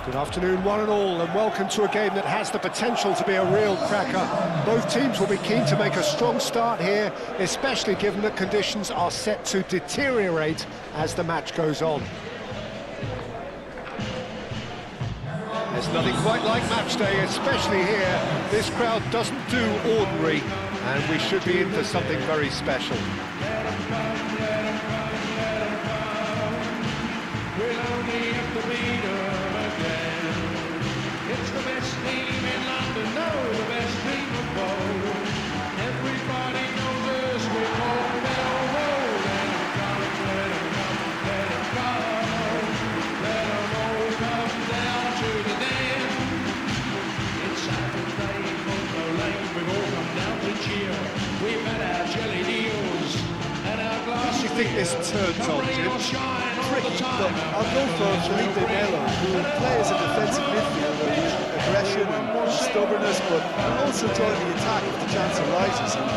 Good afternoon, one and all, and welcome to a game that has the potential to be a real cracker. Both teams will be keen to make a strong start here, especially given that conditions are set to deteriorate as the match goes on. There's nothing quite like match day, especially here. This crowd doesn't do ordinary, and we should be in for something very special. We'll only have to beat them again. It's the best team in London, no, the best team of all. Everybody knows us, we're called Millwall. Let them come, let them come, let them come. Let them all come down to the den. It's Saturday, Monroe Lane, we've all come down to cheer. We've had our jelly deals and our glasses. What do you think this turns on, Jim? But I'll go for Felipe Melo, who will play as a defensive midfielder with aggression and stubbornness, but also join the attack if the chance arises. And,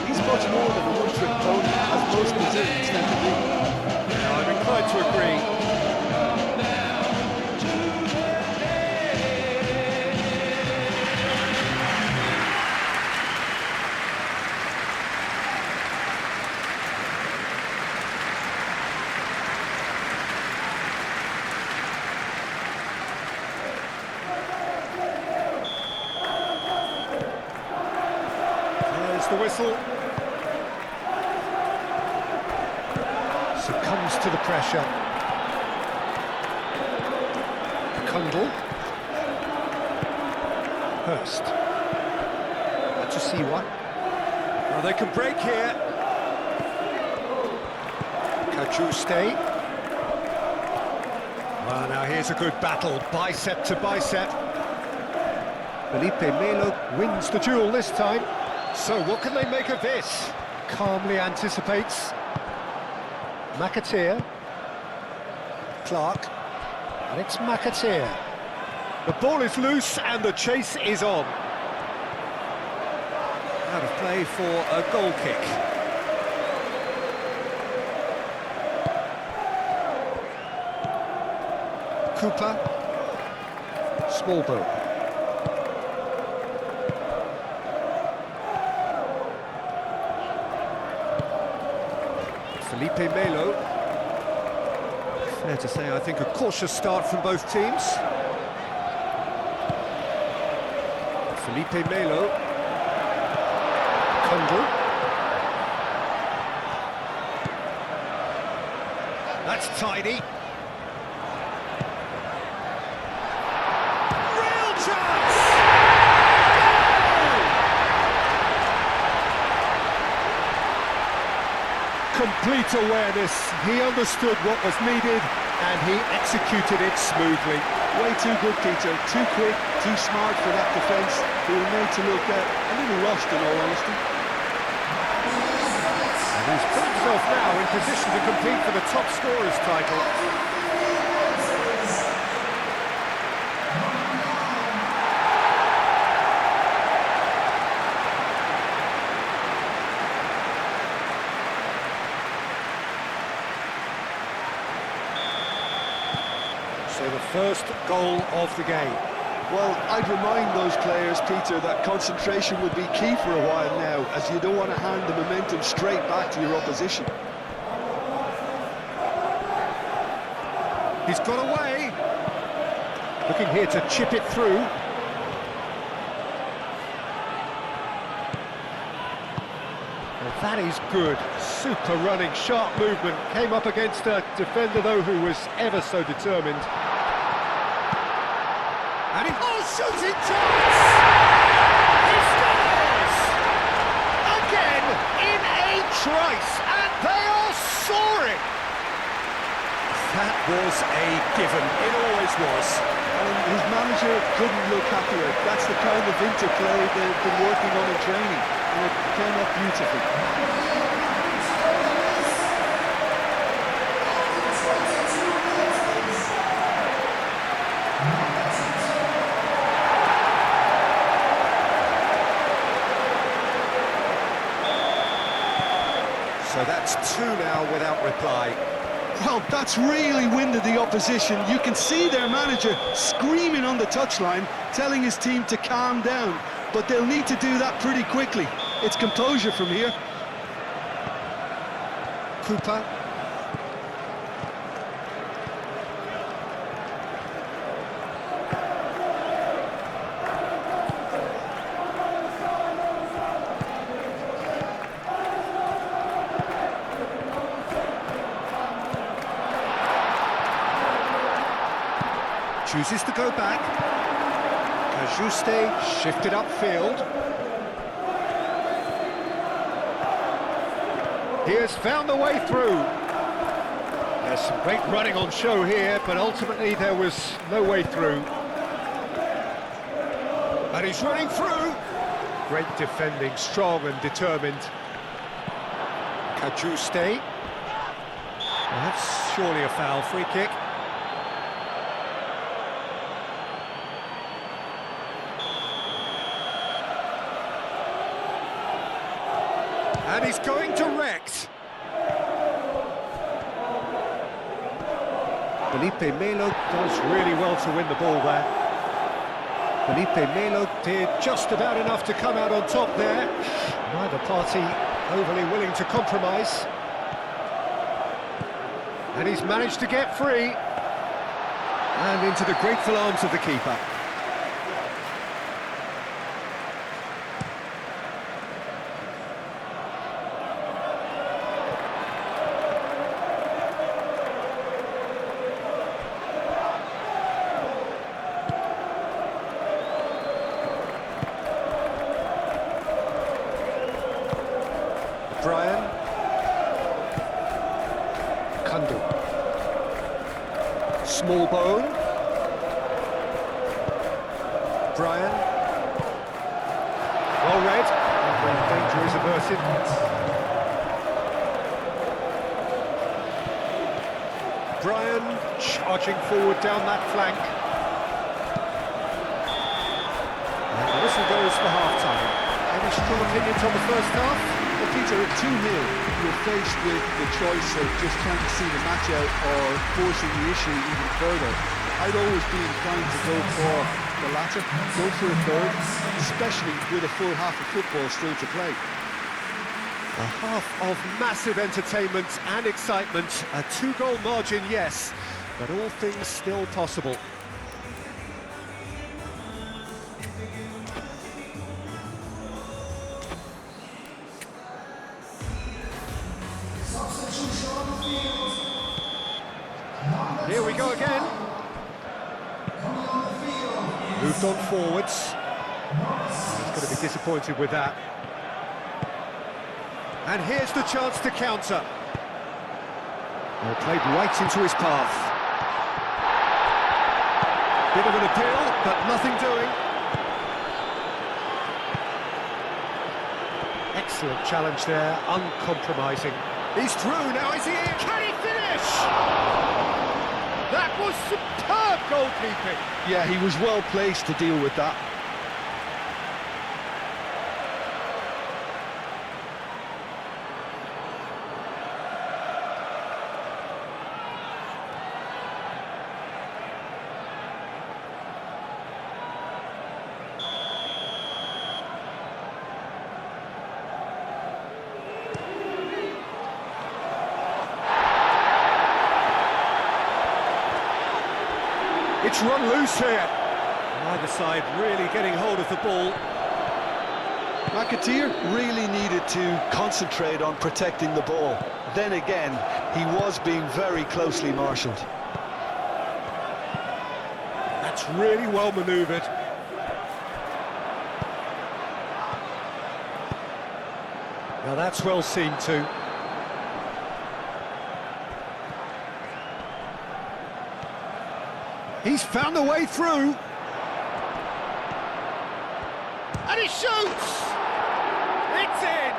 he's much more than a one-trick pony, as most Brazilians tend to be. Yeah, I'm inclined to agree. The whistle. Succumbs to the pressure. Kundl. Hurst. Atusiwa. Well, they can break here. Kajuste. Well, now here's a good battle, bicep to bicep. Felipe Melo wins the duel this time. So, what can they make of this? Calmly anticipates. McAteer. Clark. And it's McAteer. The ball is loose and the chase is on. Out of play for a goal kick. Cooper. Smallbone. Felipe Melo. Fair to say, I think, a cautious start from both teams. Felipe Melo. Kundl. That's tidy. Real chance! Complete awareness, he understood what was needed and he executed it smoothly. Way too good, Peter. Too quick, too smart for that defence. They were made to look a little rushed, in all honesty. And he's put himself now in position to compete for the top scorer's title. So the first goal of the game. Well, I'd remind those players, Peter, that concentration would be key for a while now, as you don't want to hand the momentum straight back to your opposition. He's got away. Looking here to chip it through. Well, that is good. Super running, sharp movement. Came up against a defender, though, who was ever so determined. And shooting chance! He scores! Again, in a trice, and they are soaring! That was a given, it always was. And his manager couldn't look happier. That's the kind of interplay they've been working on in training, and it came up beautifully. So that's two now without reply. Well, that's really winded the opposition. You can see their manager screaming on the touchline, telling his team to calm down. But they'll need to do that pretty quickly. It's composure from here. Cooper. Chooses to go back. Kajuste shifted upfield. He has found the way through. There's some great running on show here, but ultimately there was no way through. And he's running through. Great defending, strong and determined. Kajuste. Well, that's surely a foul, free kick. And he's going direct. Felipe Melo does really well to win the ball there. Felipe Melo did just about enough to come out on top there. Neither party overly willing to compromise. And he's managed to get free. And into the grateful arms of the keeper. Brian. Kundu. Small bone. Brian. Well read. And when danger is averted. Brian charging forward down that flank. And the whistle goes for half-time. Any strong opinions on the first half? Well, Peter, at 2-0, you're faced with the choice of just trying to see the match out or forcing the issue even further. I'd always be inclined to go for the latter, go for a third, especially with a full half of football still to play. A half of massive entertainment and excitement. A 2-goal margin, yes, but all things still possible. Here we go again. Moved on forwards. He's going to be disappointed with that. And here's the chance to counter. Well, played right into his path. Bit of an appeal, but nothing doing. Excellent challenge there, uncompromising. He's through, now is he in? Can he finish? That was superb goalkeeping. Yeah, he was well placed to deal with that. It's run loose here. Neither side really getting hold of the ball. McAteer really needed to concentrate on protecting the ball. Then again, he was being very closely marshalled. That's really well manoeuvred. Now that's well seen too. He's found a way through. And he shoots! It's in!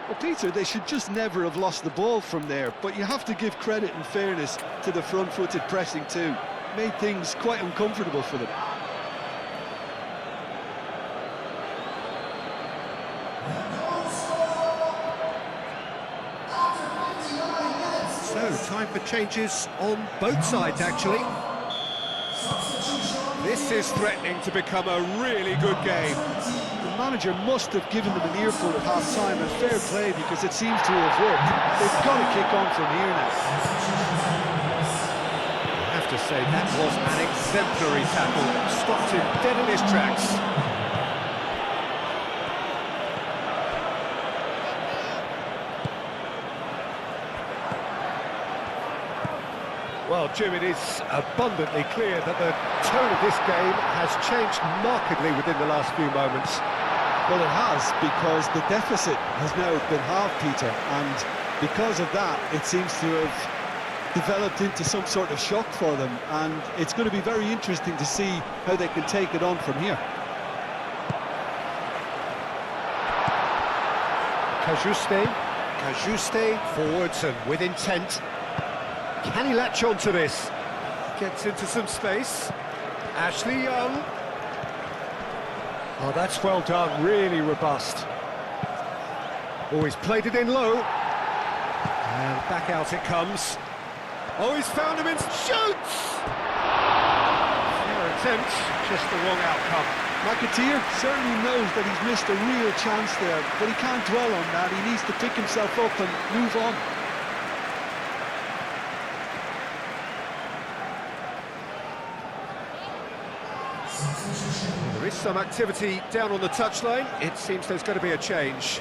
Well, Peter, they should just never have lost the ball from there, but you have to give credit and fairness to the front-footed pressing too. Made things quite uncomfortable for them. time for changes on both sides, actually. This is threatening to become a really good game. The manager must have given them an earful at half-time, and fair play, because it seems to have worked. They've got to kick on from here now. I have to say, that was an exemplary tackle. Stopped him dead in his tracks. Well, Jim, it is abundantly clear that the tone of this game has changed markedly within the last few moments. Well, it has, because the deficit has now been halved, Peter, and because of that, it seems to have developed into some sort of shock for them, and it's going to be very interesting to see how they can take it on from here. Cajuste forwards and with intent. Can he latch on to this? Gets into some space. Ashley Young. Oh, that's well done, really robust. Oh, he's played it in low. And back out it comes. Oh, he's found him in... Shoots! Fair attempt, just the wrong outcome. McAteer certainly knows that he's missed a real chance there, but he can't dwell on that. He needs to pick himself up and move on. There is some activity down on the touchline. It seems there's going to be a change.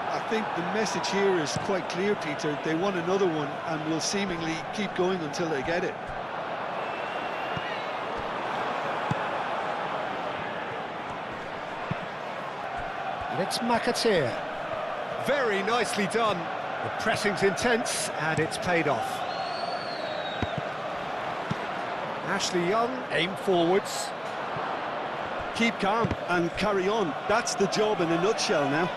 I think the message here is quite clear, Peter. They want another one and will seemingly keep going until they get it. And it's McAteer. Very nicely done. The pressing's intense and it's paid off. Ashley Young, aim forwards. Keep calm and carry on. That's the job in a nutshell now.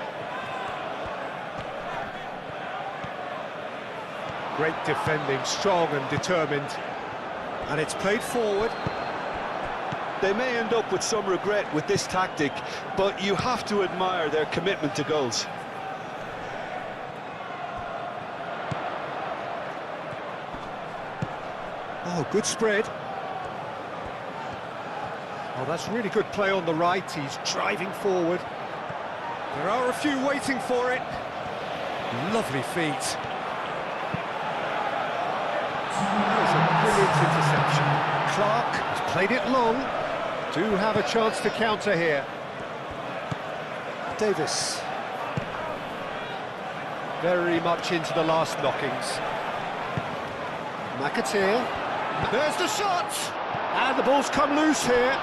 Great defending, strong and determined. And it's played forward. They may end up with some regret with this tactic, but you have to admire their commitment to goals. Oh, good spread. Oh, that's really good play on the right. He's driving forward. There are a few waiting for it. Lovely feet. That was a brilliant interception. Clark has played it long. Do have a chance to counter here. Davis. Very much into the last knockings. McAteer. There's the shot! And the ball's come loose here.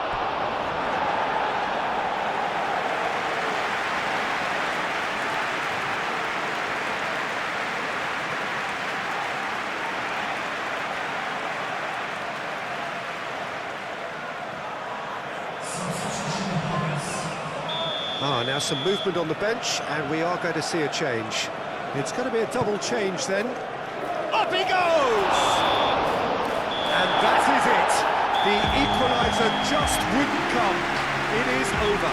Now some movement on the bench, and we are going to see a change. It's going to be a double change then. Up he goes! And that is it. The equaliser just wouldn't come. It is over.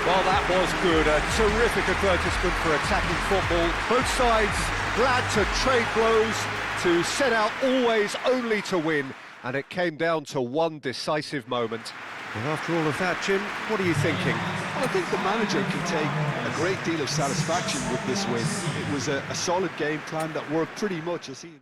Well, that was good. A terrific advertisement for attacking football. Both sides glad to trade blows, to set out always only to win. And it came down to one decisive moment. And after all of that, Jim, what are you thinking? Well, I think the manager can take a great deal of satisfaction with this win. It was a solid game plan that worked pretty much as he...